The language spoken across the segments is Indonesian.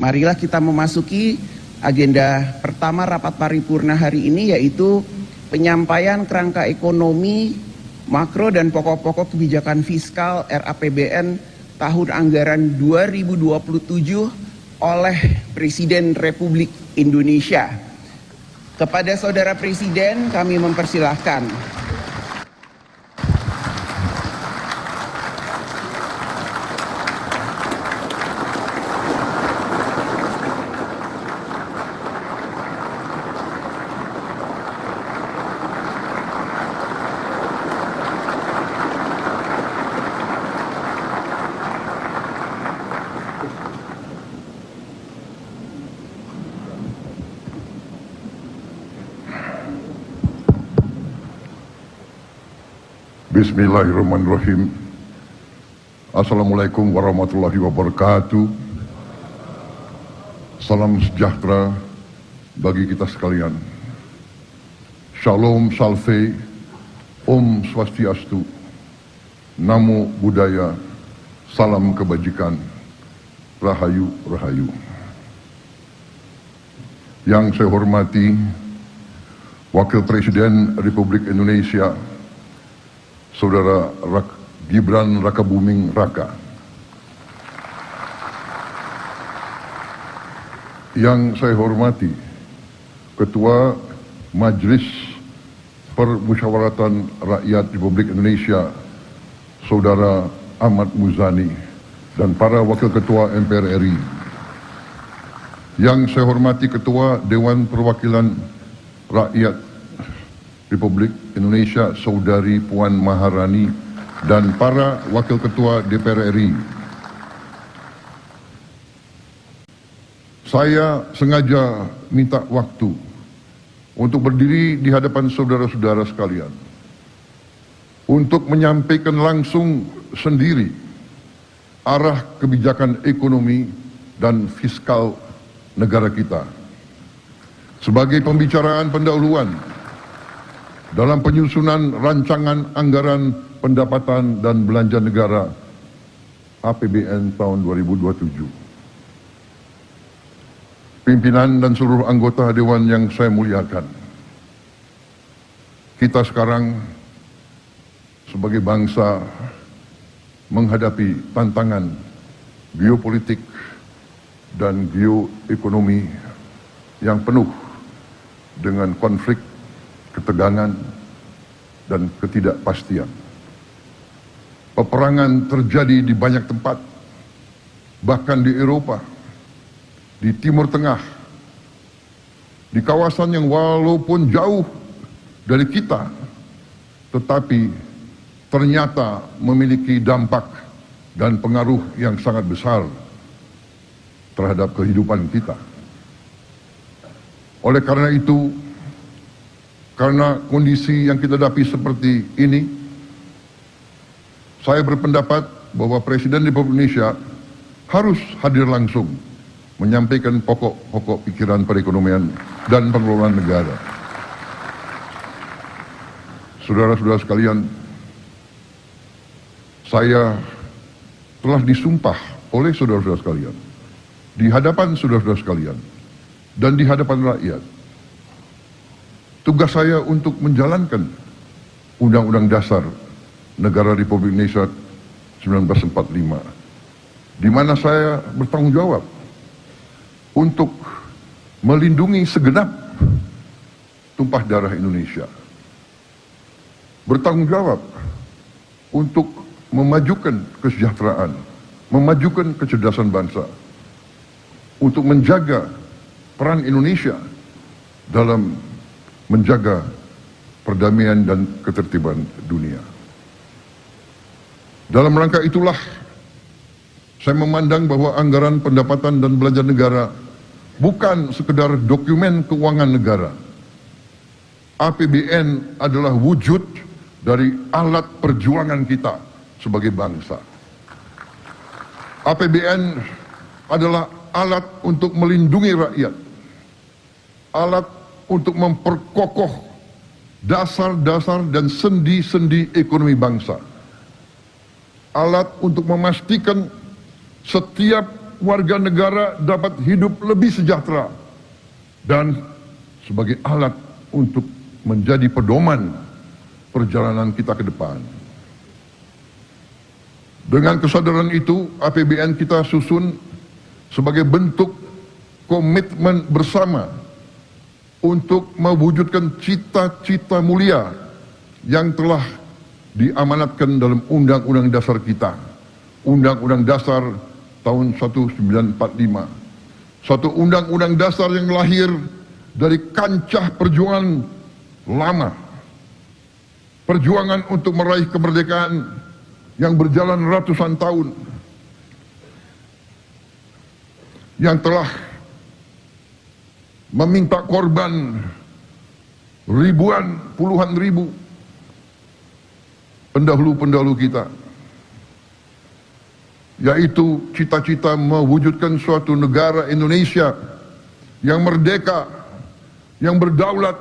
Marilah kita memasuki agenda pertama rapat paripurna hari ini, yaitu penyampaian kerangka ekonomi, makro dan pokok-pokok kebijakan fiskal RAPBN tahun anggaran 2027 oleh Presiden Republik Indonesia. Kepada Saudara Presiden kami mempersilahkan. Bismillahirrahmanirrahim. Assalamualaikum warahmatullahi wabarakatuh. Salam sejahtera bagi kita sekalian. Shalom Salve, Om Swastiastu, Namo Buddhaya, Salam Kebajikan, Rahayu Rahayu. Yang saya hormati Wakil Presiden Republik Indonesia Saudara Gibran Rakabuming Raka, yang saya hormati Ketua Majelis Permusyawaratan Rakyat Republik Indonesia Saudara Ahmad Muzani, dan para Wakil Ketua MPR RI, yang saya hormati Ketua Dewan Perwakilan Rakyat Republik Indonesia Saudari Puan Maharani, dan para Wakil Ketua DPR RI. Saya sengaja minta waktu untuk berdiri di hadapan saudara-saudara sekalian untuk menyampaikan langsung sendiri arah kebijakan ekonomi dan fiskal negara kita sebagai pembicaraan pendahuluan dalam penyusunan rancangan anggaran pendapatan dan belanja negara APBN tahun 2027. Pimpinan dan seluruh anggota Dewan yang saya muliakan, kita sekarang sebagai bangsa menghadapi tantangan geopolitik dan geoekonomi yang penuh dengan konflik, ketegangan, dan ketidakpastian. Peperangan terjadi di banyak tempat, bahkan di Eropa, di Timur Tengah, di kawasan yang walaupun jauh dari kita, tetapi ternyata memiliki dampak dan pengaruh yang sangat besar terhadap kehidupan kita. Oleh karena itu, karena kondisi yang kita hadapi seperti ini, saya berpendapat bahwa Presiden Republik Indonesia harus hadir langsung menyampaikan pokok-pokok pikiran perekonomian dan pengelolaan negara. Saudara-saudara sekalian, saya telah disumpah oleh saudara-saudara sekalian, di hadapan saudara-saudara sekalian, dan di hadapan rakyat, tugas saya untuk menjalankan Undang-Undang Dasar Negara Republik Indonesia 1945, di mana saya bertanggung jawab untuk melindungi segenap tumpah darah Indonesia, bertanggung jawab untuk memajukan kesejahteraan, memajukan kecerdasan bangsa, untuk menjaga peran Indonesia dalam menjaga perdamaian dan ketertiban dunia. Dalam rangka itulah saya memandang bahwa anggaran pendapatan dan belanja negara bukan sekedar dokumen keuangan negara. APBN adalah wujud dari alat perjuangan kita sebagai bangsa. APBN adalah alat untuk melindungi rakyat, alat untuk memperkokoh dasar-dasar dan sendi-sendi ekonomi bangsa, alat untuk memastikan setiap warga negara dapat hidup lebih sejahtera dan sebagai alat untuk menjadi pedoman perjalanan kita ke depan. Dengan kesadaran itu, APBN kita susun sebagai bentuk komitmen bersama untuk mewujudkan cita-cita mulia yang telah diamanatkan dalam Undang-Undang Dasar kita, Undang-Undang Dasar tahun 1945. Suatu Undang-Undang Dasar yang lahir dari kancah perjuangan lama, perjuangan untuk meraih kemerdekaan yang berjalan ratusan tahun, yang telah meminta korban ribuan, puluhan ribu pendahulu-pendahulu kita, yaitu cita-cita mewujudkan suatu negara Indonesia yang merdeka, yang berdaulat,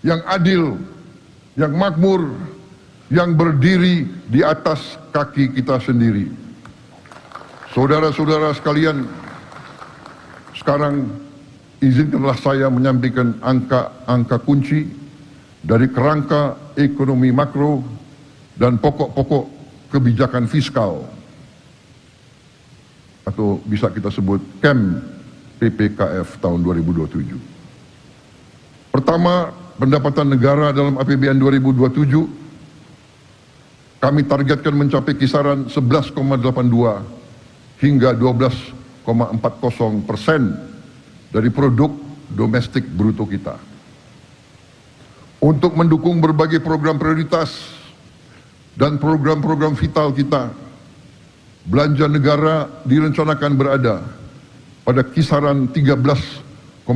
yang adil, yang makmur, yang berdiri di atas kaki kita sendiri. Saudara-saudara sekalian, sekarang izinkanlah saya menyampaikan angka-angka kunci dari kerangka ekonomi makro dan pokok-pokok kebijakan fiskal, atau bisa kita sebut KEM PPKF tahun 2027. Pertama, pendapatan negara dalam APBN 2027 kami targetkan mencapai kisaran 11,82 hingga 12,40% dari produk domestik bruto kita. Untuk mendukung berbagai program prioritas dan program-program vital kita, belanja negara direncanakan berada pada kisaran 13,62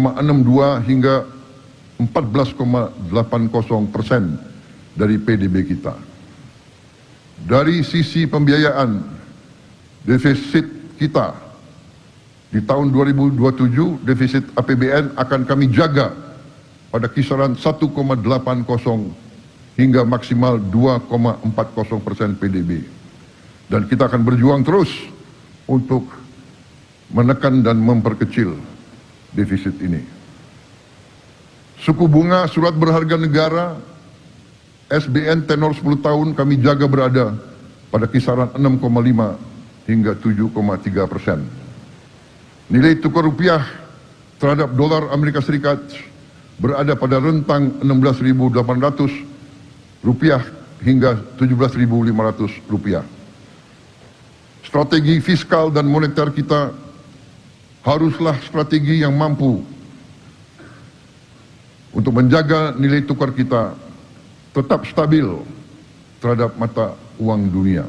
hingga 14,80% dari PDB kita. Dari sisi pembiayaan, defisit kita di tahun 2027, defisit APBN akan kami jaga pada kisaran 1,80 hingga maksimal 2,40% PDB. Dan kita akan berjuang terus untuk menekan dan memperkecil defisit ini. Suku bunga surat berharga negara SBN tenor 10 tahun kami jaga berada pada kisaran 6,5 hingga 7,3%. Nilai tukar rupiah terhadap dolar Amerika Serikat berada pada rentang 16.800 rupiah hingga 17.500 rupiah. Strategi fiskal dan moneter kita haruslah strategi yang mampu untuk menjaga nilai tukar kita tetap stabil terhadap mata uang dunia.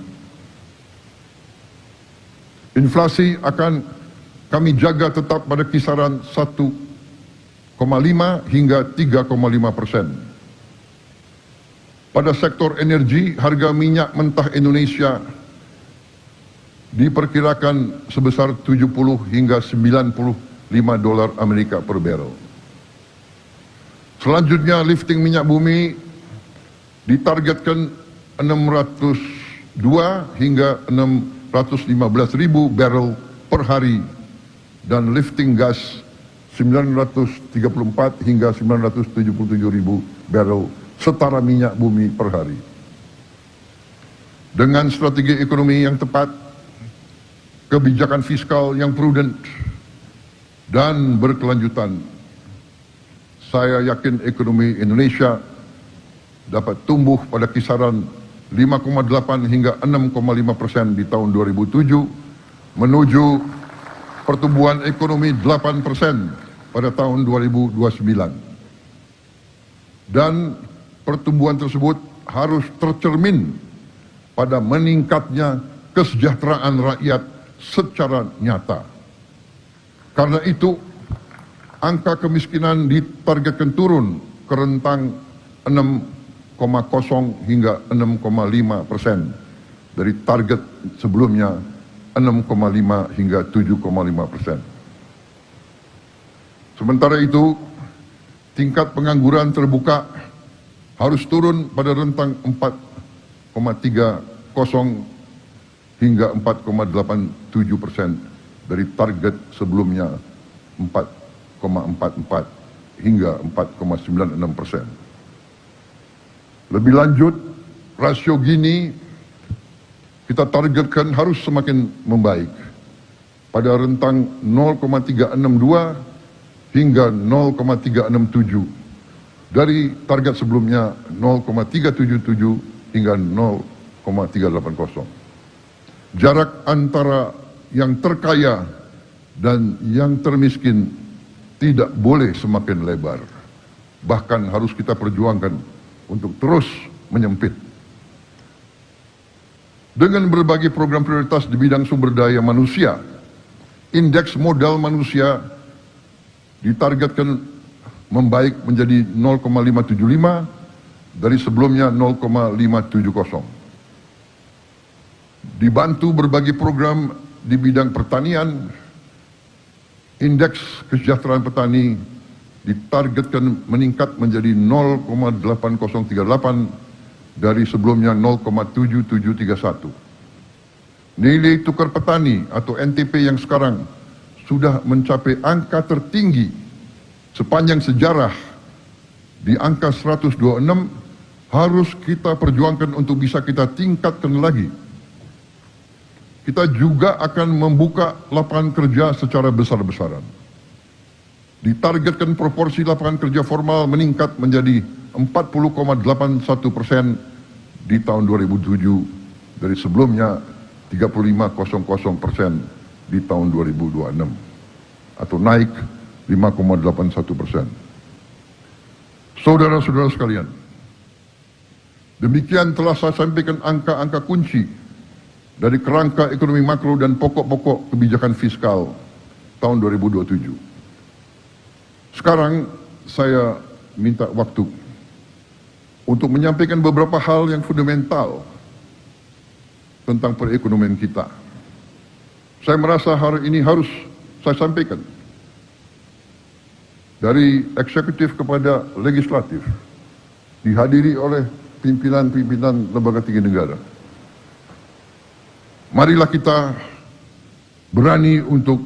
Inflasi akan kami jaga tetap pada kisaran 1,5 hingga 3,5%. Pada sektor energi, harga minyak mentah Indonesia diperkirakan sebesar 70 hingga 95 dolar Amerika per barrel. Selanjutnya, lifting minyak bumi ditargetkan 602 hingga 615 ribu barrel per hari, dan lifting gas 934 hingga 977 ribu barrel setara minyak bumi per hari. Dengan strategi ekonomi yang tepat, kebijakan fiskal yang prudent dan berkelanjutan, saya yakin ekonomi Indonesia dapat tumbuh pada kisaran 5,8 hingga 6,5% di tahun 2007, menuju pertumbuhan ekonomi 8% pada tahun 2029. Dan pertumbuhan tersebut harus tercermin pada meningkatnya kesejahteraan rakyat secara nyata. Karena itu, angka kemiskinan ditargetkan turun ke rentang 6,0 hingga 6,5% dari target sebelumnya 6,5 hingga 7,5%. Sementara itu, tingkat pengangguran terbuka harus turun pada rentang 4,30 hingga 4,87% dari target sebelumnya 4,44 hingga 4,96%. Lebih lanjut, rasio Gini kita targetkan harus semakin membaik pada rentang 0,362 hingga 0,367 dari target sebelumnya 0,377 hingga 0,380. Jarak antara yang terkaya dan yang termiskin tidak boleh semakin lebar. Bahkan harus kita perjuangkan untuk terus menyempit. Dengan berbagai program prioritas di bidang sumber daya manusia, indeks modal manusia ditargetkan membaik menjadi 0,575 dari sebelumnya 0,570. Dibantu berbagai program di bidang pertanian, indeks kesejahteraan petani ditargetkan meningkat menjadi 0,8038 dari sebelumnya 0,7731. Nilai tukar petani atau NTP yang sekarang sudah mencapai angka tertinggi sepanjang sejarah di angka 126, harus kita perjuangkan untuk bisa kita tingkatkan lagi. Kita juga akan membuka lapangan kerja secara besar-besaran. Ditargetkan proporsi lapangan kerja formal meningkat menjadi 40,81% di tahun 2007 dari sebelumnya 35,00% di tahun 2026 atau naik 5,81%. Saudara-saudara sekalian, demikian telah saya sampaikan angka-angka kunci dari kerangka ekonomi makro dan pokok-pokok kebijakan fiskal tahun 2027. Sekarang saya minta waktu untuk menyampaikan beberapa hal yang fundamental tentang perekonomian kita. Saya merasa hari ini harus saya sampaikan dari eksekutif kepada legislatif, dihadiri oleh pimpinan-pimpinan lembaga tinggi negara. Marilah kita berani untuk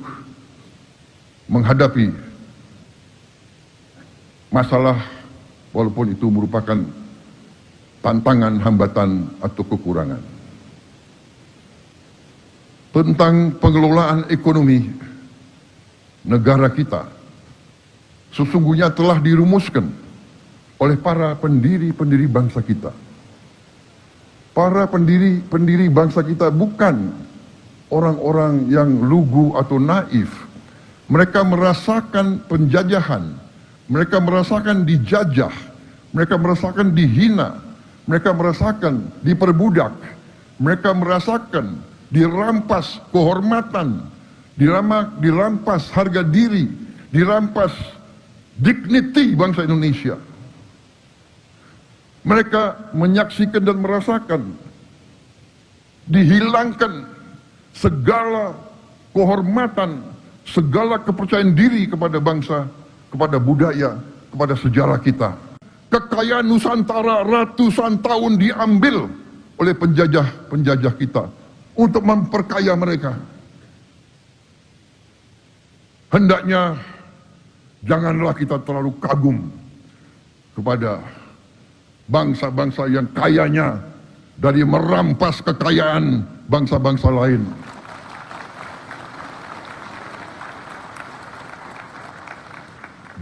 menghadapi masalah walaupun itu merupakan tantangan, hambatan, atau kekurangan. Tentang pengelolaan ekonomi negara kita, sesungguhnya telah dirumuskan oleh para pendiri-pendiri bangsa kita. Para pendiri bangsa kita bukan orang-orang yang lugu atau naif. Mereka merasakan penjajahan, mereka merasakan dijajah, mereka merasakan dihina, mereka merasakan diperbudak, mereka merasakan dirampas kehormatan, dirampas harga diri, dirampas dignity bangsa Indonesia. Mereka menyaksikan dan merasakan dihilangkan segala kehormatan, segala kepercayaan diri kepada bangsa, kepada budaya, kepada sejarah kita. Kekayaan Nusantara ratusan tahun diambil oleh penjajah-penjajah kita untuk memperkaya mereka. Hendaknya janganlah kita terlalu kagum kepada bangsa-bangsa yang kayanya dari merampas kekayaan bangsa-bangsa lain.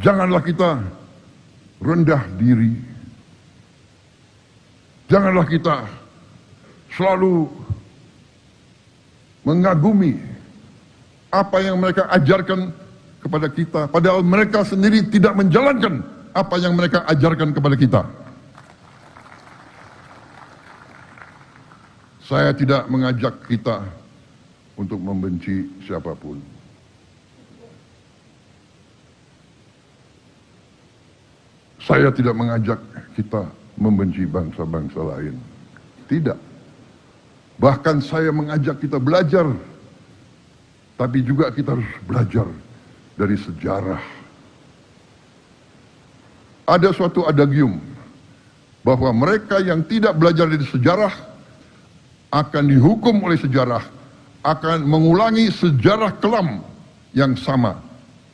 Janganlah kita rendah diri. Janganlah kita selalu mengagumi apa yang mereka ajarkan kepada kita, padahal mereka sendiri tidak menjalankan apa yang mereka ajarkan kepada kita. Saya tidak mengajak kita untuk membenci siapapun. Saya tidak mengajak kita membenci bangsa-bangsa lain. Tidak. Bahkan saya mengajak kita belajar. Tapi juga kita harus belajar dari sejarah. Ada suatu adagium bahwa mereka yang tidak belajar dari sejarah akan dihukum oleh sejarah, akan mengulangi sejarah kelam yang sama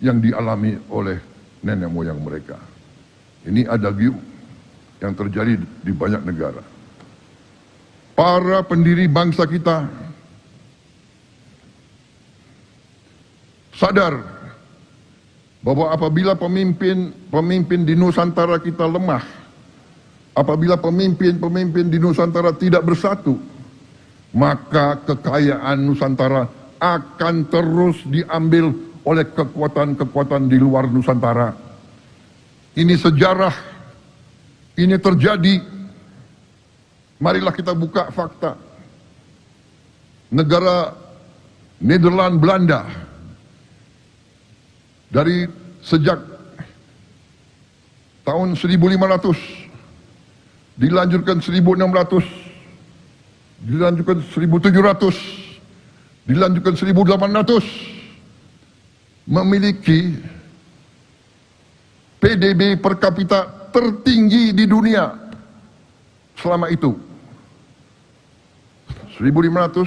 yang dialami oleh nenek moyang mereka. Ini adagium yang terjadi di banyak negara. Para pendiri bangsa kita sadar bahwa apabila pemimpin di Nusantara kita lemah, apabila pemimpin di Nusantara tidak bersatu, maka kekayaan Nusantara akan terus diambil oleh kekuatan-kekuatan di luar Nusantara. Ini sejarah, ini terjadi. Marilah kita buka fakta. Negara Nederland Belanda dari sejak tahun 1500 dilanjutkan 1600, dilanjutkan 1700, dilanjutkan 1800, memiliki PDB per kapita tertinggi di dunia selama itu. 1500,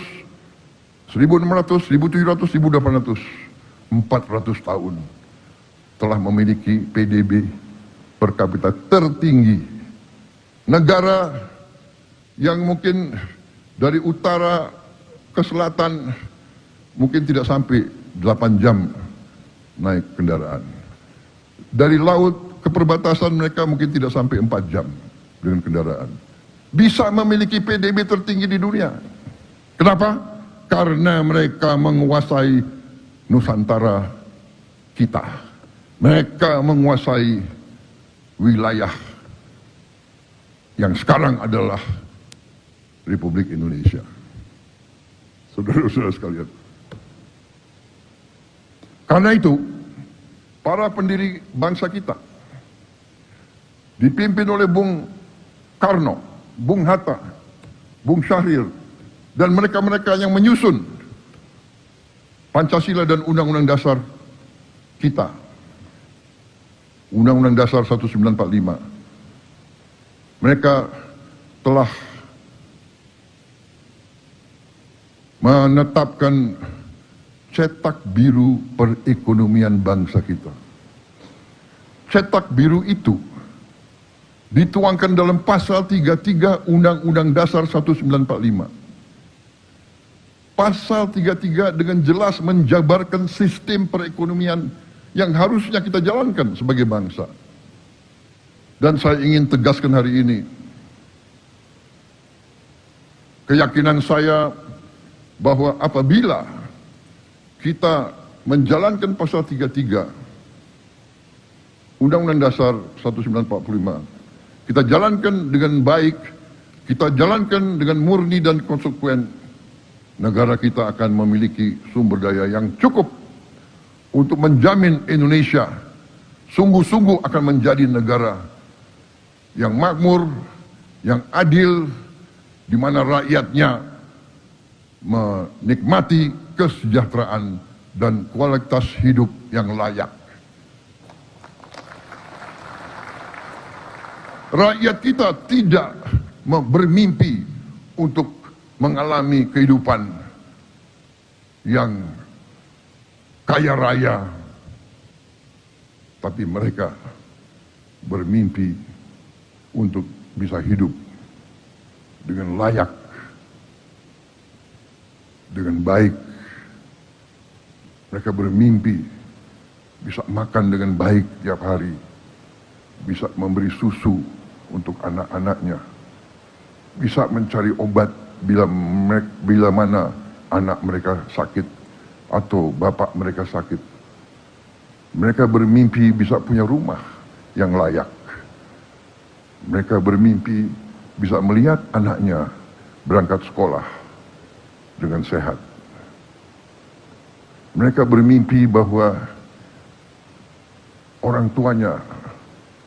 1600, 1700, 1800, 400 tahun telah memiliki PDB per kapita tertinggi. Negara yang mungkin dari utara ke selatan mungkin tidak sampai 8 jam naik kendaraan. Dari laut ke perbatasan mereka mungkin tidak sampai 4 jam dengan kendaraan. Bisa memiliki PDB tertinggi di dunia. Kenapa? Karena mereka menguasai Nusantara kita. Mereka menguasai wilayah yang sekarang adalah Republik Indonesia. Saudara-saudara sekalian. Karena itu, para pendiri bangsa kita dipimpin oleh Bung Karno, Bung Hatta, Bung Syahrir, dan mereka-mereka yang menyusun Pancasila dan Undang-Undang Dasar kita. Undang-Undang Dasar 1945. Mereka telah menetapkan cetak biru perekonomian bangsa kita. Cetak biru itu dituangkan dalam pasal 33 Undang-Undang Dasar 1945. Pasal 33 dengan jelas menjabarkan sistem perekonomian yang harusnya kita jalankan sebagai bangsa. Dan saya ingin tegaskan hari ini, keyakinan saya bahwa apabila kita menjalankan pasal 33 Undang-Undang Dasar 1945, kita jalankan dengan baik, kita jalankan dengan murni dan konsekuen, negara kita akan memiliki sumber daya yang cukup untuk menjamin Indonesia sungguh-sungguh akan menjadi negara yang makmur, yang adil, di mana rakyatnya menikmati kesejahteraan dan kualitas hidup yang layak. Rakyat kita tidak bermimpi untuk mengalami kehidupan yang kaya raya, tapi mereka bermimpi untuk bisa hidup dengan layak, dengan baik. Mereka bermimpi bisa makan dengan baik tiap hari, bisa memberi susu untuk anak-anaknya, bisa mencari obat bila mana anak mereka sakit atau bapak mereka sakit. Mereka bermimpi bisa punya rumah yang layak. Mereka bermimpi bisa melihat anaknya berangkat sekolah dengan sehat. Mereka bermimpi bahwa orang tuanya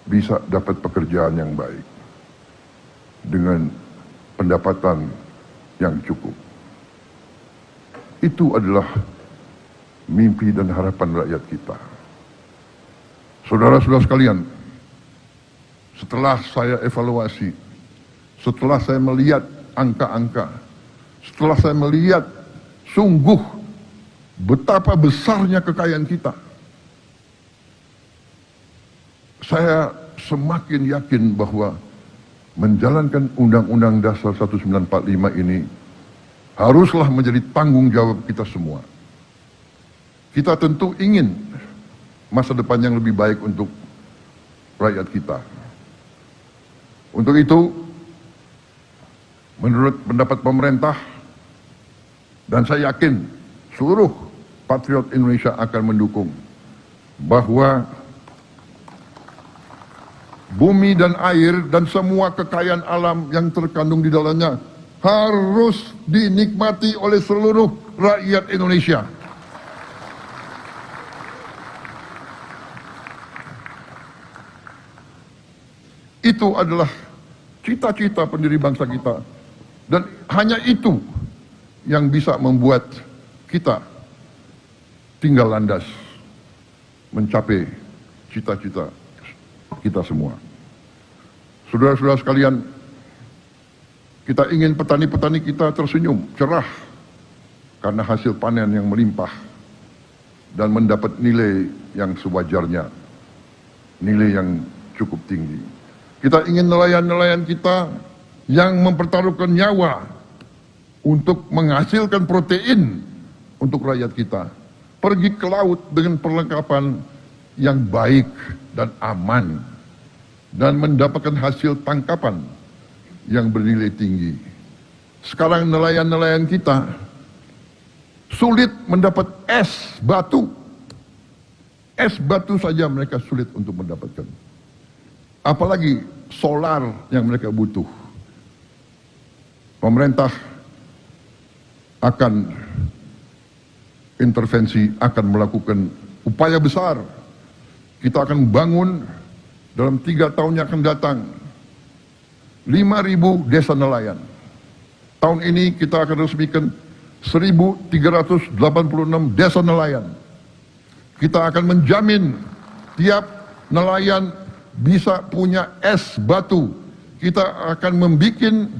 bisa dapat pekerjaan yang baik dengan pendapatan yang cukup. Itu adalah mimpi dan harapan rakyat kita. Saudara-saudara sekalian, setelah saya evaluasi, setelah saya melihat angka-angka, setelah saya melihat sungguh betapa besarnya kekayaan kita. Saya semakin yakin bahwa menjalankan Undang-Undang Dasar 1945 ini haruslah menjadi tanggung jawab kita semua. Kita tentu ingin masa depan yang lebih baik untuk rakyat kita. Untuk itu, menurut pendapat pemerintah, dan saya yakin seluruh patriot Indonesia akan mendukung, bahwa bumi dan air dan semua kekayaan alam yang terkandung di dalamnya harus dinikmati oleh seluruh rakyat Indonesia. Itu adalah cita-cita pendiri bangsa kita, dan hanya itu yang bisa membuat kita tinggal landas mencapai cita-cita kita semua. Saudara-saudara sekalian, kita ingin petani-petani kita tersenyum, cerah karena hasil panen yang melimpah dan mendapat nilai yang sewajarnya, nilai yang cukup tinggi. Kita ingin nelayan-nelayan kita yang mempertaruhkan nyawa untuk menghasilkan protein untuk rakyat kita, pergi ke laut dengan perlengkapan yang baik dan aman, dan mendapatkan hasil tangkapan yang bernilai tinggi. Sekarang nelayan-nelayan kita sulit mendapat es batu. Es batu saja mereka sulit untuk mendapatkan. Apalagi solar yang mereka butuh. Pemerintah akan intervensi, akan melakukan upaya besar. Kita akan bangun dalam 3 tahun yang akan datang 5.000 desa nelayan. Tahun ini kita akan resmikan 1.386 desa nelayan. Kita akan menjamin tiap nelayan bisa punya es batu. Kita akan membuat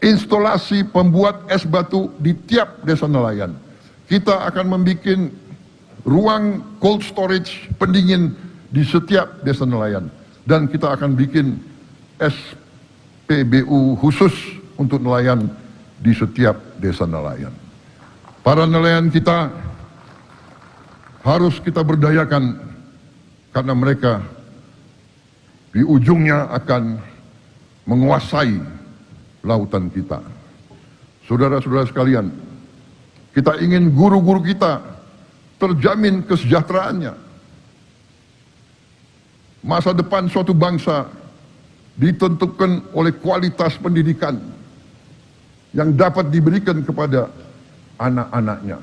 instalasi pembuat es batu di tiap desa nelayan. Kita akan membuat ruang cold storage pendingin di setiap desa nelayan. Dan kita akan bikin SPBU khusus untuk nelayan di setiap desa nelayan. Para nelayan kita harus kita berdayakan, karena mereka di ujungnya akan menguasai lautan kita. Saudara-saudara sekalian, kita ingin guru-guru kita terjamin kesejahteraannya. Masa depan suatu bangsa ditentukan oleh kualitas pendidikan yang dapat diberikan kepada anak-anaknya.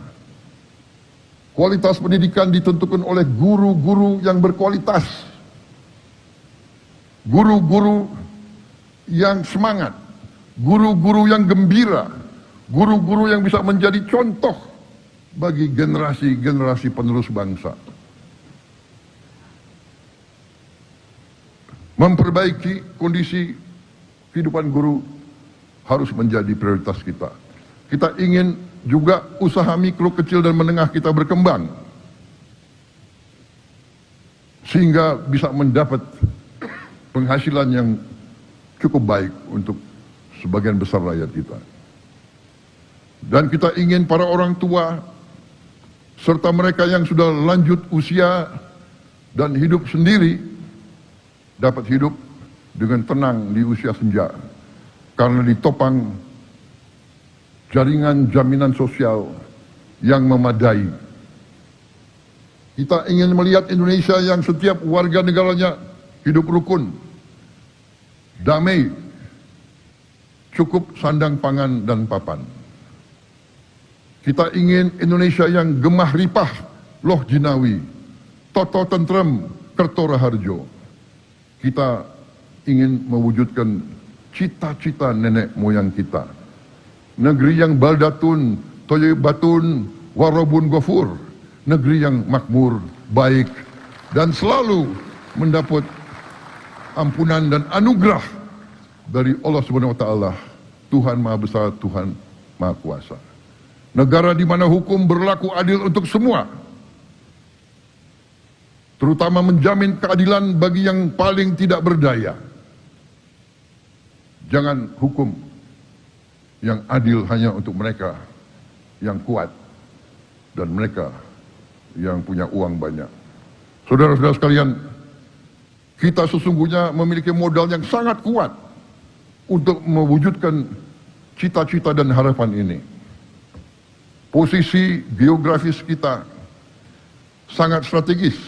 Kualitas pendidikan ditentukan oleh guru-guru yang berkualitas, guru-guru yang semangat, guru-guru yang gembira, guru-guru yang bisa menjadi contoh bagi generasi-generasi penerus bangsa. Memperbaiki kondisi kehidupan guru harus menjadi prioritas kita. Kita ingin juga usaha mikro, kecil, dan menengah kita berkembang, sehingga bisa mendapat penghasilan yang cukup baik untuk sebagian besar rakyat kita. Dan kita ingin para orang tua serta mereka yang sudah lanjut usia dan hidup sendiri dapat hidup dengan tenang di usia senja, karena ditopang jaringan jaminan sosial yang memadai. Kita ingin melihat Indonesia yang setiap warga negaranya hidup rukun, damai, cukup sandang pangan dan papan. Kita ingin Indonesia yang gemah ripah, loh jinawi, toto tentrem, kerto raharjo. Kita ingin mewujudkan cita-cita nenek moyang kita. Negeri yang baldatun, toyebatun, warobun gofur. Negeri yang makmur, baik, dan selalu mendapat ampunan dan anugerah dari Allah Subhanahu wa Ta'ala, Tuhan Maha Besar, Tuhan Maha Kuasa. Negara di mana hukum berlaku adil untuk semua, terutama menjamin keadilan bagi yang paling tidak berdaya. Jangan hukum yang adil hanya untuk mereka yang kuat dan mereka yang punya uang banyak. Saudara-saudara sekalian, kita sesungguhnya memiliki modal yang sangat kuat untuk mewujudkan cita-cita dan harapan ini. Posisi geografis kita sangat strategis.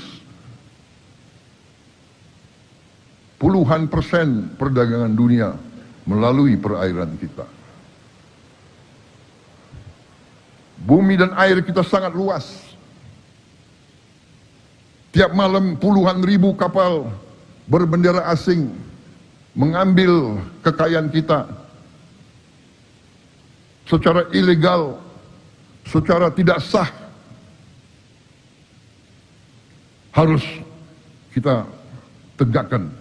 Puluhan persen perdagangan dunia melalui perairan kita. Bumi dan air kita sangat luas. Tiap malam puluhan ribu kapal berbendera asing mengambil kekayaan kita secara ilegal, secara tidak sah. Harus kita tegakkan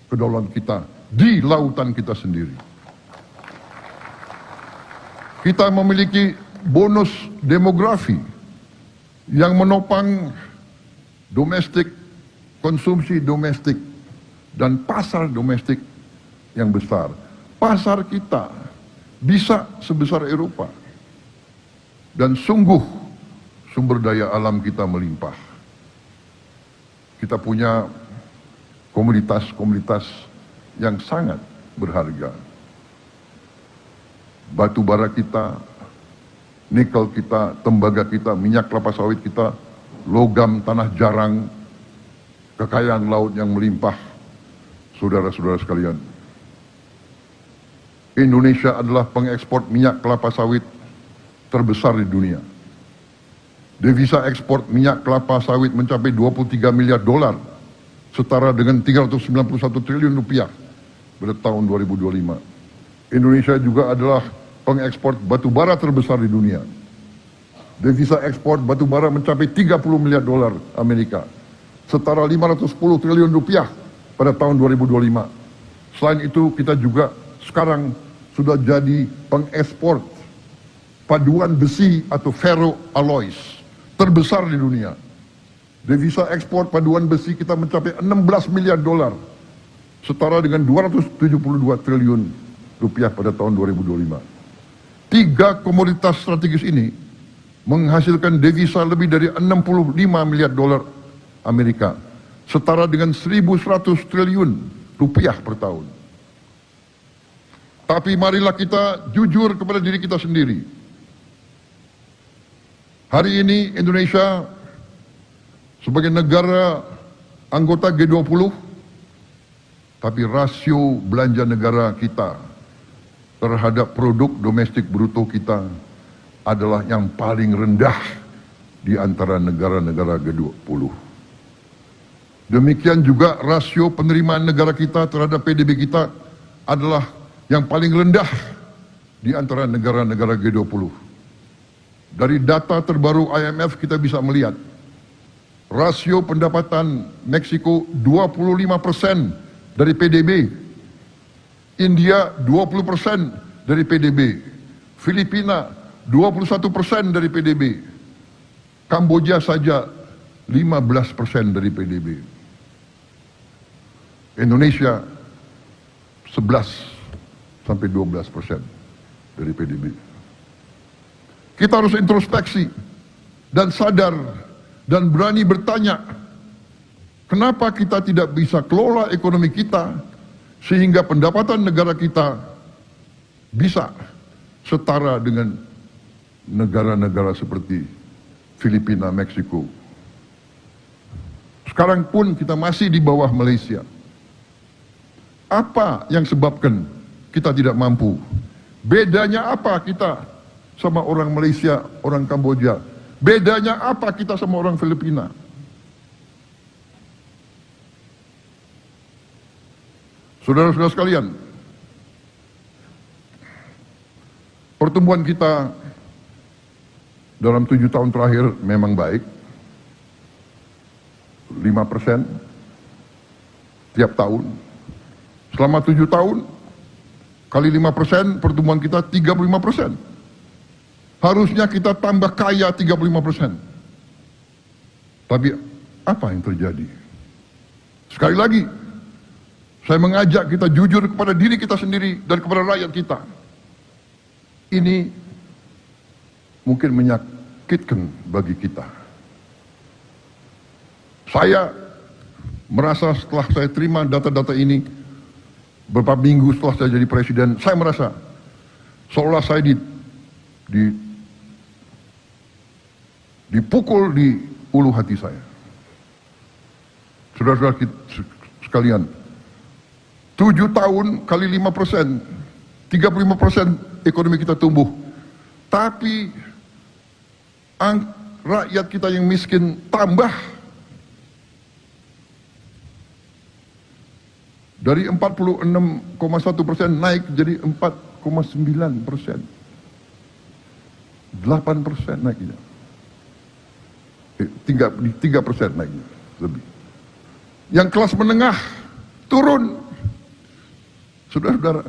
kedaulatan kita di lautan kita sendiri. Kita memiliki bonus demografi yang menopang domestik, konsumsi domestik, dan pasar domestik yang besar. Pasar kita bisa sebesar Eropa. Dan sungguh sumber daya alam kita melimpah. Kita punya komunitas-komunitas yang sangat berharga. Batu bara kita, nikel kita, tembaga kita, minyak kelapa sawit kita, logam tanah jarang, kekayaan laut yang melimpah. Saudara-saudara sekalian, Indonesia adalah pengekspor minyak kelapa sawit terbesar di dunia. Devisa ekspor minyak kelapa sawit mencapai 23 miliar dolar, setara dengan 391 triliun rupiah pada tahun 2025. Indonesia juga adalah pengekspor batu bara terbesar di dunia. Devisa ekspor batu bara mencapai 30 miliar dolar Amerika, setara 510 triliun rupiah pada tahun 2025. Selain itu, kita juga sekarang sudah jadi pengekspor paduan besi atau ferroalloys terbesar di dunia. Devisa ekspor paduan besi kita mencapai 16 miliar dolar, setara dengan 272 triliun rupiah pada tahun 2025. Tiga komoditas strategis ini menghasilkan devisa lebih dari 65 miliar dolar Amerika, setara dengan 1.100 triliun rupiah per tahun. Tapi marilah kita jujur kepada diri kita sendiri. Hari ini Indonesia sebagai negara anggota G20, tapi rasio belanja negara kita terhadap produk domestik bruto kita adalah yang paling rendah di antara negara-negara G20. Demikian juga rasio penerimaan negara kita terhadap PDB kita adalah yang paling rendah di antara negara-negara G20. Dari data terbaru IMF kita bisa melihat rasio pendapatan Meksiko 25% dari PDB, India 20% dari PDB, Filipina 21% dari PDB, Kamboja saja 15% dari PDB. Indonesia 11 sampai 12% dari PDB. Kita harus introspeksi dan sadar dan berani bertanya, kenapa kita tidak bisa kelola ekonomi kita sehingga pendapatan negara kita bisa setara dengan negara-negara seperti Filipina, Meksiko. Sekarang pun kita masih di bawah Malaysia. Apa yang sebabkan kita tidak mampu? Bedanya apa kita sama orang Malaysia, orang Kamboja? Bedanya apa kita sama orang Filipina? Saudara-saudara sekalian, pertumbuhan kita dalam 7 tahun terakhir memang baik, 5% tiap tahun. Selama 7 tahun, kali 5%, pertumbuhan kita 35%. Harusnya kita tambah kaya 35%. Tapi apa yang terjadi? Sekali lagi, saya mengajak kita jujur kepada diri kita sendiri dan kepada rakyat kita. Ini mungkin menyakitkan bagi kita. Saya merasa setelah saya terima data-data ini, beberapa minggu setelah saya jadi presiden, saya merasa seolah saya dipukul di ulu hati saya. Saudara-saudara sekalian, 7 tahun kali 5%, 35% ekonomi kita tumbuh. Tapi rakyat kita yang miskin tambah. Dari 46,1% naik jadi 4,9%. 8% naiknya. 3% naiknya lebih. Yang kelas menengah turun. Saudara-saudara,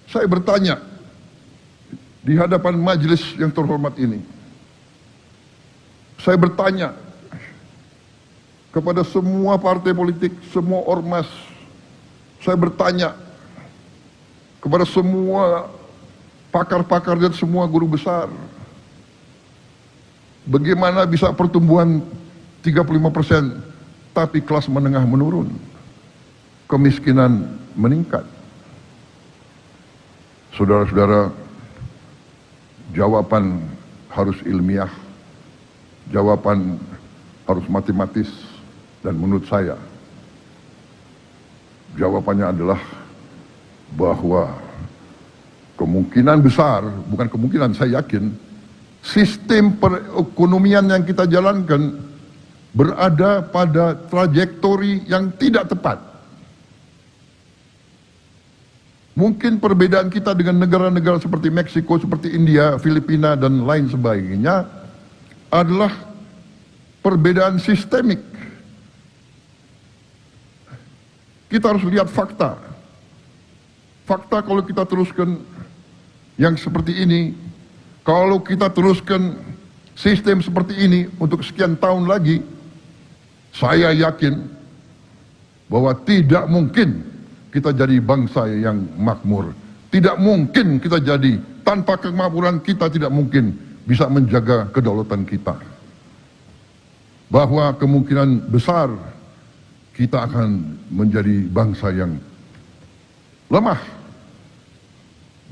saya bertanya di hadapan majelis yang terhormat ini. Saya bertanya kepada semua partai politik, semua ormas. Saya bertanya kepada semua pakar-pakar dan semua guru besar. Bagaimana bisa pertumbuhan 35% tapi kelas menengah menurun, kemiskinan meningkat? Saudara-saudara, jawaban harus ilmiah, jawaban harus matematis, dan menurut saya jawabannya adalah bahwa kemungkinan besar, bukan kemungkinan, saya yakin sistem perekonomian yang kita jalankan berada pada trajektori yang tidak tepat. Mungkin perbedaan kita dengan negara-negara seperti Meksiko, seperti India, Filipina, dan lain sebagainya adalah perbedaan sistemik. Kita harus lihat fakta. Fakta kalau kita teruskan yang seperti ini, kalau kita teruskan sistem seperti ini untuk sekian tahun lagi, saya yakin bahwa tidak mungkin kita jadi bangsa yang makmur. Tidak mungkin kita jadi, tanpa kemakmuran kita tidak mungkin bisa menjaga kedaulatan kita. Bahwa kemungkinan besar kita akan menjadi bangsa yang lemah.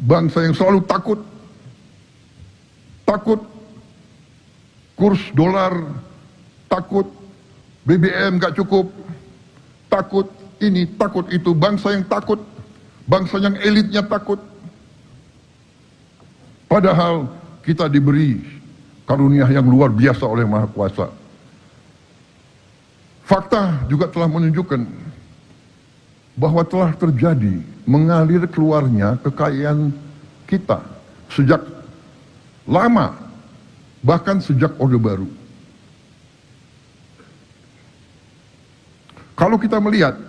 Bangsa yang selalu takut. Takut kurs dolar, takut BBM gak cukup, takut ini, takut itu. Bangsa yang takut, bangsa yang elitnya takut. Padahal kita diberi karunia yang luar biasa oleh Maha Kuasa. Fakta juga telah menunjukkan bahwa telah terjadi mengalir keluarnya kekayaan kita sejak lama, bahkan sejak Orde Baru. Kalau kita melihat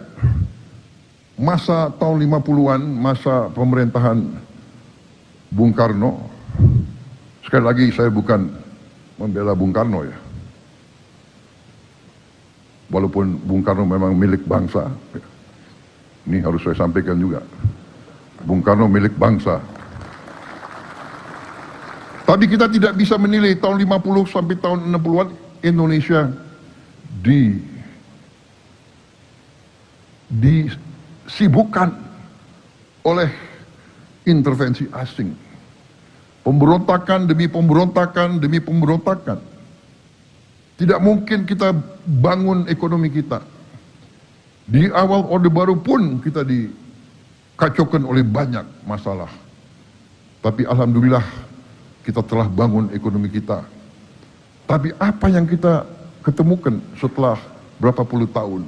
masa tahun 50-an, masa pemerintahan Bung Karno, sekali lagi saya bukan membela Bung Karno ya. Walaupun Bung Karno memang milik bangsa, ini harus saya sampaikan juga. Bung Karno milik bangsa. Tapi kita tidak bisa menilai tahun 50 sampai tahun 60-an Indonesia disibukkan oleh intervensi asing. Pemberontakan demi pemberontakan demi pemberontakan. Tidak mungkin kita bangun ekonomi kita. Di awal Orde Baru pun kita dikacaukan oleh banyak masalah. Tapi alhamdulillah kita telah bangun ekonomi kita. Tapi apa yang kita ketemukan setelah berapa puluh tahun?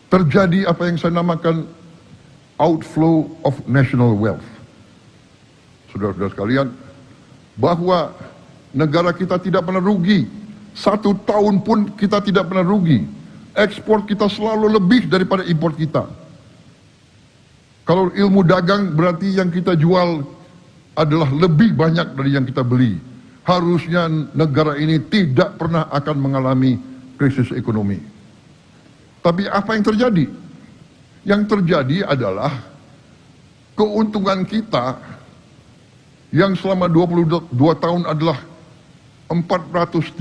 Terjadi apa yang saya namakan outflow of national wealth. Saudara-saudara sekalian, bahwa negara kita tidak pernah rugi. 1 tahun pun kita tidak pernah rugi. Ekspor kita selalu lebih daripada impor kita. Kalau ilmu dagang berarti yang kita jual adalah lebih banyak dari yang kita beli. Harusnya negara ini tidak pernah akan mengalami krisis ekonomi. Tapi apa yang terjadi? Yang terjadi adalah keuntungan kita yang selama 22 tahun adalah 436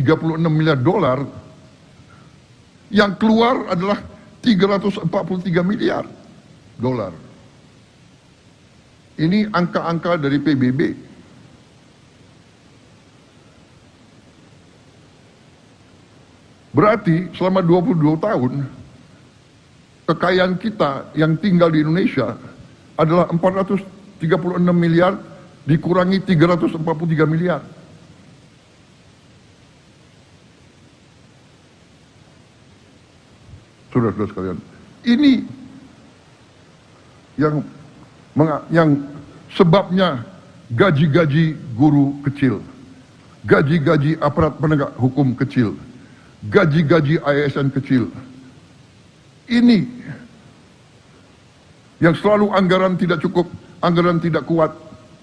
miliar dolar, yang keluar adalah 343 miliar dolar. Ini angka-angka dari PBB. Berarti selama 22 tahun, kekayaan kita yang tinggal di Indonesia adalah 436 miliar dikurangi 343 miliar. Saudara-saudara sekalian, ini yang sebabnya gaji-gaji guru kecil, gaji-gaji aparat penegak hukum kecil, gaji-gaji ASN kecil. Ini yang selalu anggaran tidak cukup, anggaran tidak kuat,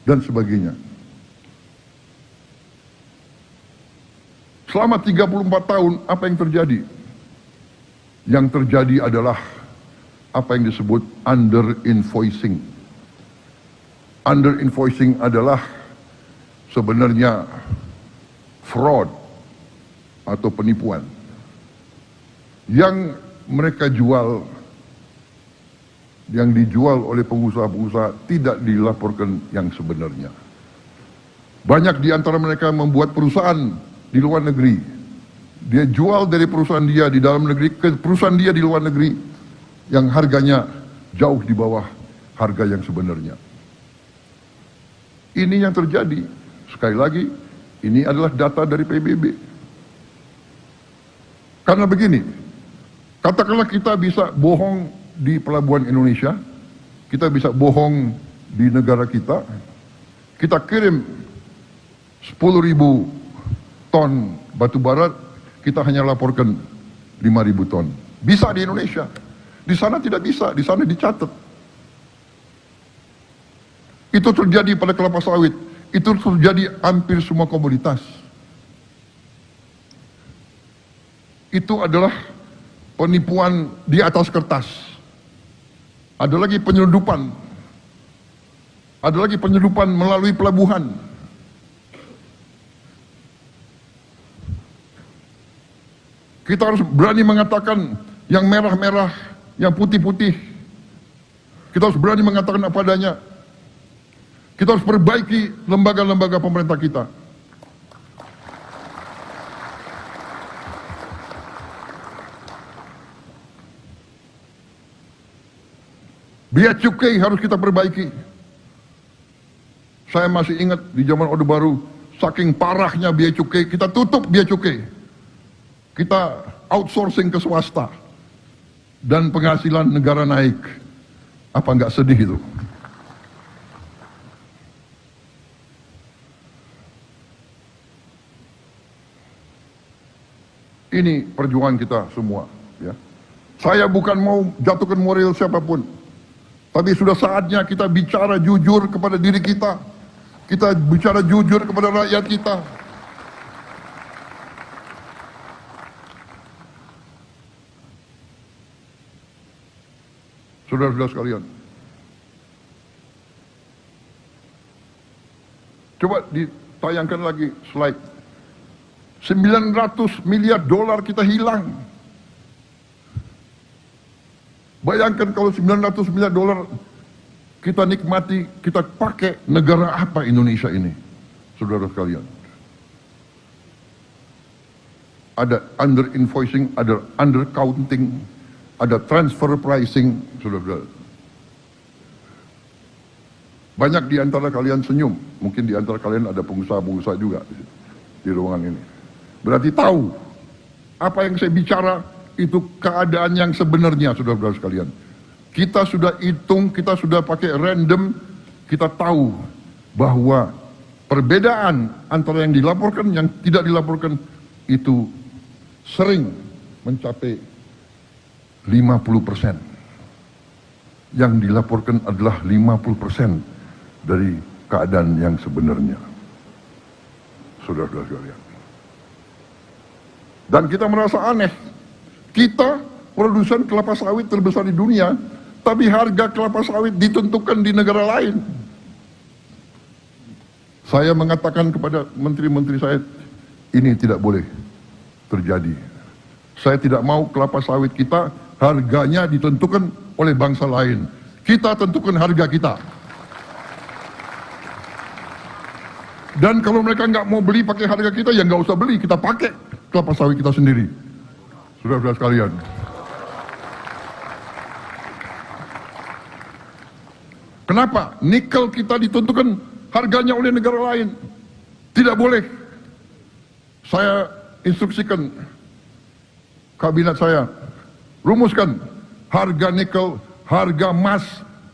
dan sebagainya. Selama 34 tahun, apa yang terjadi? Yang terjadi adalah apa yang disebut under-invoicing. Under-invoicing adalah sebenarnya fraud atau penipuan yang mereka jual, yang dijual oleh pengusaha-pengusaha tidak dilaporkan yang sebenarnya. Banyak di antara mereka membuat perusahaan di luar negeri. Dia jual dari perusahaan dia di dalam negeri ke perusahaan dia di luar negeri yang harganya jauh di bawah harga yang sebenarnya. Ini yang terjadi. Sekali lagi, ini adalah data dari PBB. Karena begini, katakanlah kita bisa bohong di pelabuhan Indonesia, kita bisa bohong di negara kita kirim 10.000 ton batu bara, kita hanya laporkan 5.000 ton. Bisa di Indonesia, di sana tidak bisa, di sana dicatat. Itu terjadi pada kelapa sawit, itu terjadi hampir semua komoditas. Itu adalah penipuan di atas kertas. Ada lagi penyeludupan. Ada lagi penyeludupan melalui pelabuhan. Kita harus berani mengatakan yang merah-merah, yang putih-putih. Kita harus berani mengatakan apa adanya. Kita harus perbaiki lembaga-lembaga pemerintah kita. Biaya cukai harus kita perbaiki. Saya masih ingat di zaman Orde Baru, saking parahnya biaya cukai, kita tutup biaya cukai. Kita outsourcing ke swasta. Dan penghasilan negara naik. Apa nggak sedih itu? Ini perjuangan kita semua. Ya. Saya bukan mau jatuhkan moral siapapun. Tapi sudah saatnya kita bicara jujur kepada diri kita. Kita bicara jujur kepada rakyat kita. Saudara-saudara sekalian. Coba ditayangkan lagi slide. 900 miliar dolar kita hilang. Bayangkan kalau 900 miliar dolar kita nikmati, kita pakai, negara apa Indonesia ini? Saudara sekalian. Ada under invoicing, ada under counting, ada transfer pricing, saudara. Banyak di antara kalian senyum, mungkin di antara kalian ada pengusaha-pengusaha juga di ruangan ini. Berarti tahu apa yang saya bicara itu keadaan yang sebenarnya, saudara-saudara sekalian. Kita sudah hitung, kita sudah pakai random, kita tahu bahwa perbedaan antara yang dilaporkan, yang tidak dilaporkan itu sering mencapai 50%. Yang dilaporkan adalah 50% dari keadaan yang sebenarnya. Saudara-saudara sekalian. Dan kita merasa aneh. Kita produsen kelapa sawit terbesar di dunia, tapi harga kelapa sawit ditentukan di negara lain. Saya mengatakan kepada menteri-menteri saya, ini tidak boleh terjadi. Saya tidak mau kelapa sawit kita harganya ditentukan oleh bangsa lain. Kita tentukan harga kita. Dan kalau mereka nggak mau beli pakai harga kita, ya nggak usah beli, kita pakai kelapa sawit kita sendiri. Saudara-saudara sekalian. Kenapa? Nikel kita ditentukan harganya oleh negara lain. Tidak boleh. Saya instruksikan kabinet saya, rumuskan harga nikel, harga emas,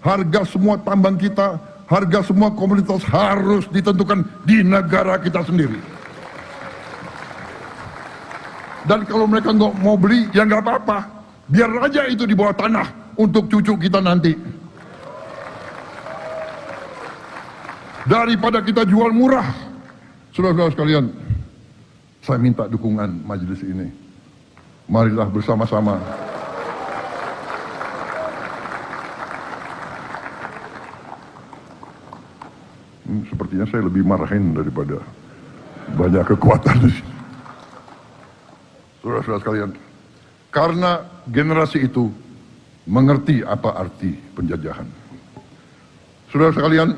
harga semua tambang kita, harga semua komoditas harus ditentukan di negara kita sendiri. Dan kalau mereka nggak mau beli, ya nggak apa-apa. Biar aja itu di bawah tanah untuk cucu kita nanti. Daripada kita jual murah. Saudara-saudara sekalian, saya minta dukungan majelis ini. Marilah bersama-sama sepertinya saya lebih marahin daripada banyak kekuatan di sini. Saudara-saudara sekalian, karena generasi itu mengerti apa arti penjajahan. Saudara sekalian,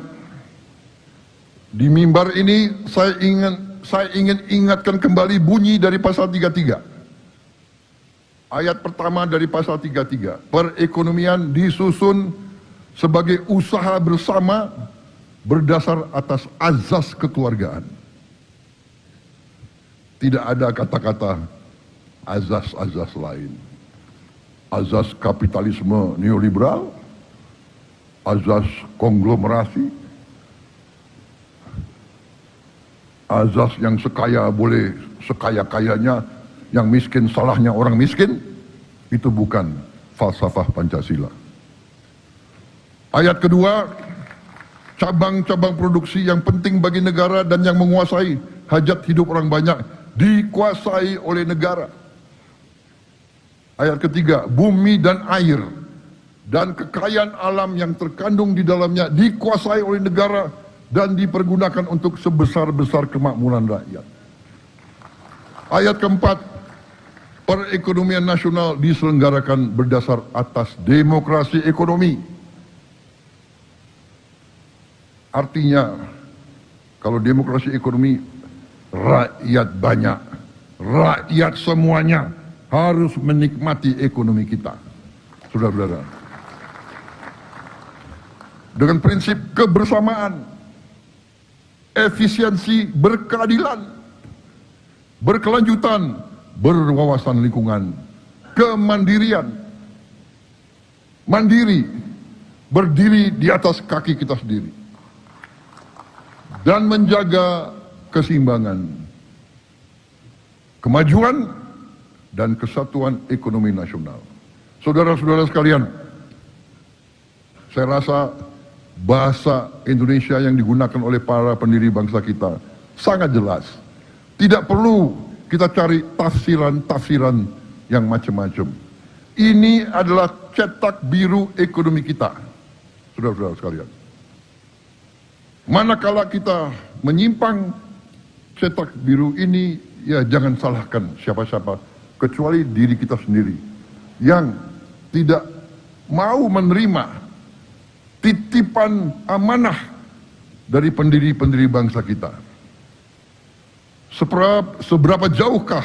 di mimbar ini saya ingin ingatkan kembali bunyi dari pasal 33. Ayat pertama dari pasal 33. Perekonomian disusun sebagai usaha bersama berdasar atas azas kekeluargaan. Tidak ada kata-kata azas-azas lain. Azas kapitalisme neoliberal, azas konglomerasi, azas yang sekaya boleh sekaya-kayanya, yang miskin salahnya orang miskin. Itu bukan falsafah Pancasila. Ayat kedua, cabang-cabang produksi yang penting bagi negara dan yang menguasai hajat hidup orang banyak dikuasai oleh negara. Ayat ketiga, bumi dan air dan kekayaan alam yang terkandung di dalamnya dikuasai oleh negara dan dipergunakan untuk sebesar-besar kemakmuran rakyat. Ayat keempat, perekonomian nasional diselenggarakan berdasar atas demokrasi ekonomi. Artinya, kalau demokrasi ekonomi, rakyat banyak, rakyat semuanya harus menikmati ekonomi kita. Saudara-saudara, dengan prinsip kebersamaan, efisiensi, berkeadilan, berkelanjutan, berwawasan lingkungan, kemandirian, mandiri, berdiri di atas kaki kita sendiri, dan menjaga keseimbangan, kemajuan, dan kesatuan ekonomi nasional. Saudara-saudara sekalian, saya rasa bahasa Indonesia yang digunakan oleh para pendiri bangsa kita sangat jelas. Tidak perlu kita cari tafsiran-tafsiran yang macam-macam. Ini adalah cetak biru ekonomi kita, saudara-saudara sekalian. Manakala kita menyimpang cetak biru ini, ya jangan salahkan siapa-siapa, kecuali diri kita sendiri yang tidak mau menerima titipan amanah dari pendiri-pendiri bangsa kita. Seberapa jauhkah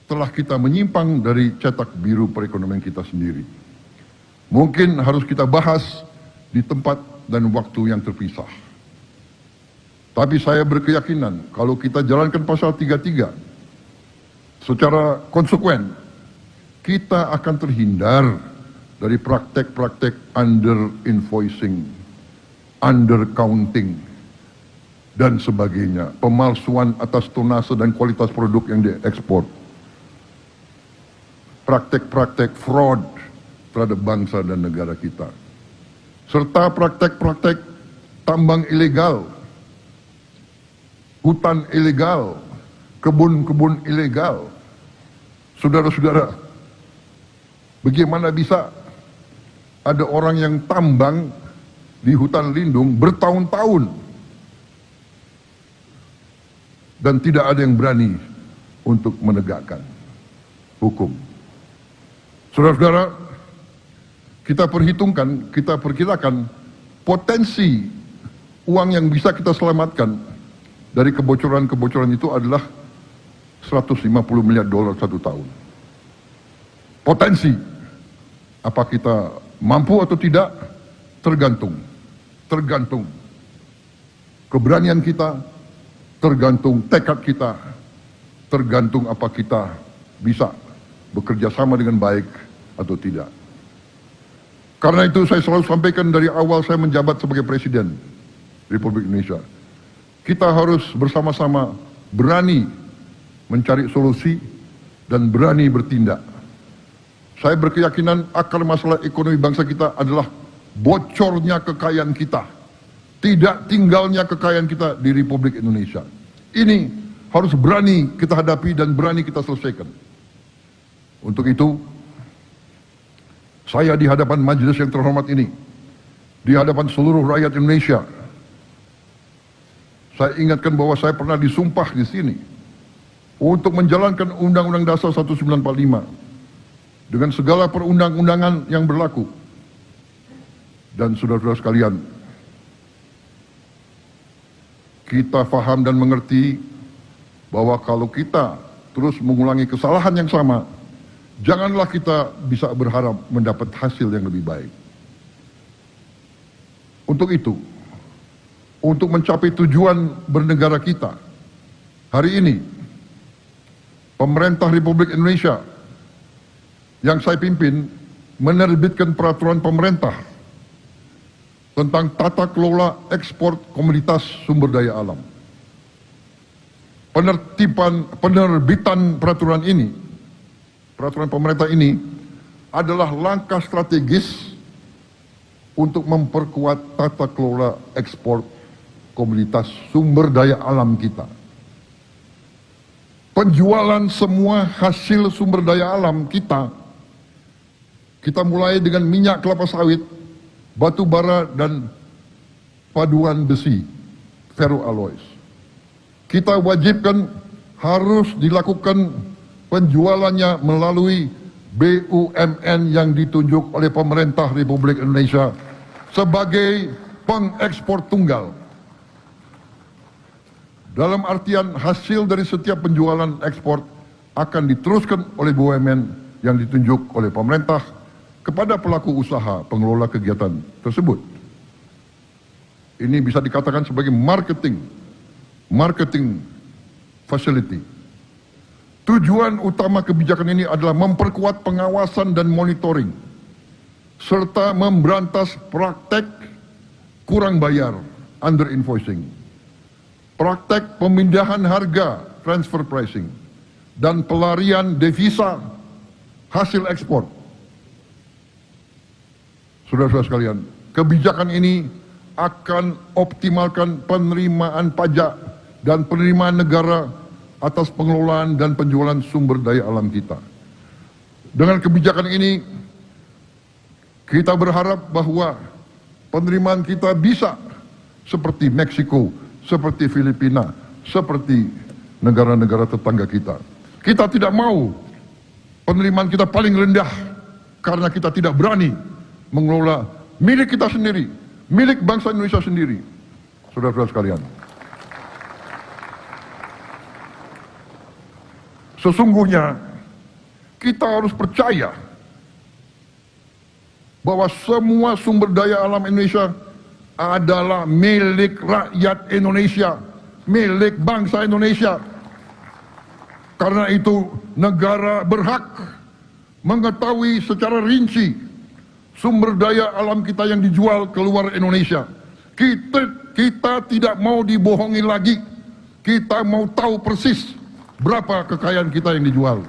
telah kita menyimpang dari cetak biru perekonomian kita sendiri? Mungkin harus kita bahas di tempat dan waktu yang terpisah. Tapi saya berkeyakinan kalau kita jalankan pasal 33 secara konsekuen, kita akan terhindar dari praktek-praktek under invoicing, under counting, dan sebagainya, pemalsuan atas tonase dan kualitas produk yang diekspor, praktek-praktek fraud terhadap bangsa dan negara kita, serta praktek-praktek tambang ilegal, hutan ilegal, kebun-kebun ilegal. Saudara-saudara, bagaimana bisa ada orang yang tambang di hutan lindung bertahun-tahun dan tidak ada yang berani untuk menegakkan hukum. Saudara-saudara, kita perhitungkan, kita perkirakan potensi uang yang bisa kita selamatkan dari kebocoran-kebocoran itu adalah 150 miliar dolar satu tahun. Potensi, apa kita mampu atau tidak, tergantung keberanian kita, tergantung tekad kita, tergantung apa kita bisa bekerja sama dengan baik atau tidak. Karena itu saya selalu sampaikan dari awal saya menjabat sebagai Presiden Republik Indonesia, kita harus bersama-sama berani mencari solusi dan berani bertindak. Saya berkeyakinan akar masalah ekonomi bangsa kita adalah bocornya kekayaan kita, tidak tinggalnya kekayaan kita di Republik Indonesia. Ini harus berani kita hadapi dan berani kita selesaikan. Untuk itu, saya di hadapan majelis yang terhormat ini, di hadapan seluruh rakyat Indonesia, saya ingatkan bahwa saya pernah disumpah di sini untuk menjalankan Undang-Undang Dasar 1945 dengan segala perundang-undangan yang berlaku. Dan saudara-saudara sekalian, kita faham dan mengerti bahwa kalau kita terus mengulangi kesalahan yang sama, janganlah kita bisa berharap mendapat hasil yang lebih baik. Untuk itu, untuk mencapai tujuan bernegara kita, hari ini, pemerintah Republik Indonesia yang saya pimpin menerbitkan peraturan pemerintah tentang tata kelola ekspor komoditas sumber daya alam. Penerbitan peraturan ini, peraturan pemerintah ini adalah langkah strategis untuk memperkuat tata kelola ekspor komoditas sumber daya alam kita. Penjualan semua hasil sumber daya alam kita mulai dengan minyak kelapa sawit, batu bara dan paduan besi, ferroalloys. Kita wajibkan harus dilakukan penjualannya melalui BUMN yang ditunjuk oleh pemerintah Republik Indonesia sebagai pengekspor tunggal. Dalam artian hasil dari setiap penjualan ekspor akan diteruskan oleh BUMN yang ditunjuk oleh pemerintah kepada pelaku usaha pengelola kegiatan tersebut. Ini bisa dikatakan sebagai marketing facility. Tujuan utama kebijakan ini adalah memperkuat pengawasan dan monitoring, serta memberantas praktek kurang bayar, under invoicing, praktek pemindahan harga, transfer pricing, dan pelarian devisa hasil ekspor. Saudara-saudara sekalian, kebijakan ini akan optimalkan penerimaan pajak dan penerimaan negara atas pengelolaan dan penjualan sumber daya alam kita. Dengan kebijakan ini, kita berharap bahwa penerimaan kita bisa seperti Meksiko, seperti Filipina, seperti negara-negara tetangga kita. Kita tidak mau penerimaan kita paling rendah karena kita tidak berani mengelola milik kita sendiri, milik bangsa Indonesia sendiri. Saudara-saudara sekalian, sesungguhnya kita harus percaya bahwa semua sumber daya alam Indonesia adalah milik rakyat Indonesia, milik bangsa Indonesia. Karena itu negara berhak mengetahui secara rinci sumber daya alam kita yang dijual keluar Indonesia. Kita tidak mau dibohongi lagi. Kita mau tahu persis berapa kekayaan kita yang dijual.